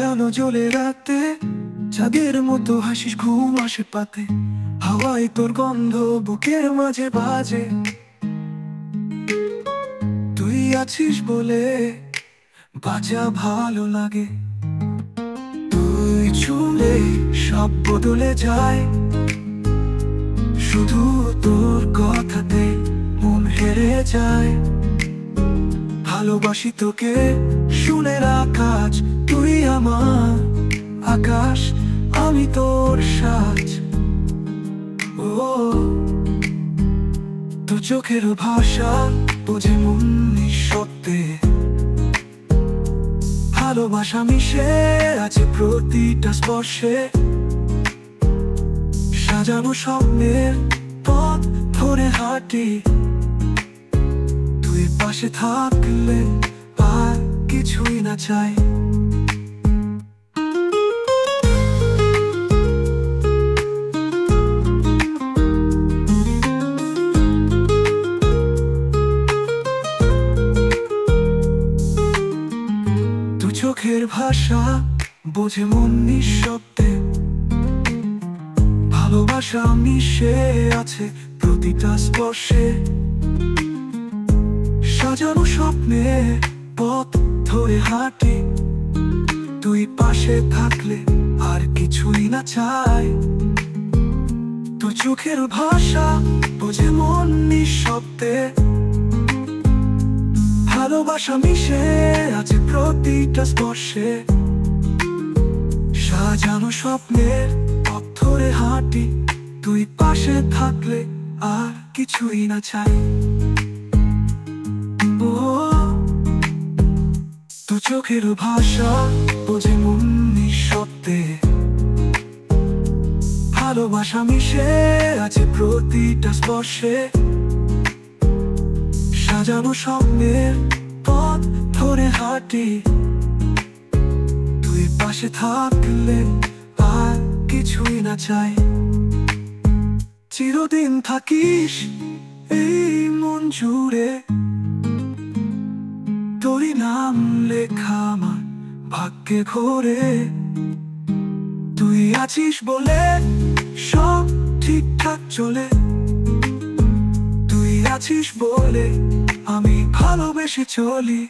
আলো জ্বলে রাতে, চাঁদের মতো হাসিস, ঘুম আসে পাতে। হাওয়ায় তোর গন্ধ বুকের মাঝে বাজে, তুই আছিস বলে বাঁচা ভালো লাগে। তুই ছুঁলে সব বদলে যায়, শুধু তোর কথাতে মন হেরে যায়। ভালোবাসি তোকে শুনে আকাশ, তুই আমার আকাশ, আমি তোর সাজ। ও তোর চোখের ভাষা বোঝে মন নিঃশব্দে, ভালোবাসা মিশে আছে প্রতিটা স্পর্শে। সাজানো স্বপ্নের পথ ধরে হাঁটি, তুই পাশে থাকলে আর কিছুই না চাই। তুই চোখের ভাষা বোঝে মন নিঃশব্দে, ভালোবাসা মিশে আছে প্রতিটা স্পর্শে। সাজানো স্বপ্নে পথ ধরে হাঁটি, তুই পাশে থাকলে আর কিছুই না চাই। তুই চোখের ভাষা বোঝে মন নিঃশব্দে, ভালোবাসা মিশে আছে প্রতিটা স্পর্শে। সাজানো স্বপ্নের পথ ধরে হাঁটি, তুই পাশে থাকলে আর কিছুই না চাই। ও তুই চোখের ভাষা বোঝে মন নিঃশব্দে, ভালোবাসা মিশে আছে প্রতিটা স্পর্শে। সাজানো স্বপ্নের পথ ধরে হাঁটি, তুই পাশে থাকলে আর কিছুই না চাই। চিরদিন থাকিস এই মন জুড়ে, তোরই নাম লেখা আমার ভাগ্যে ঘোরে। তুই আছিস বলে সব ঠিকঠাক চলে, তুই আছিস বলে আমি ভালোবেসে চলি।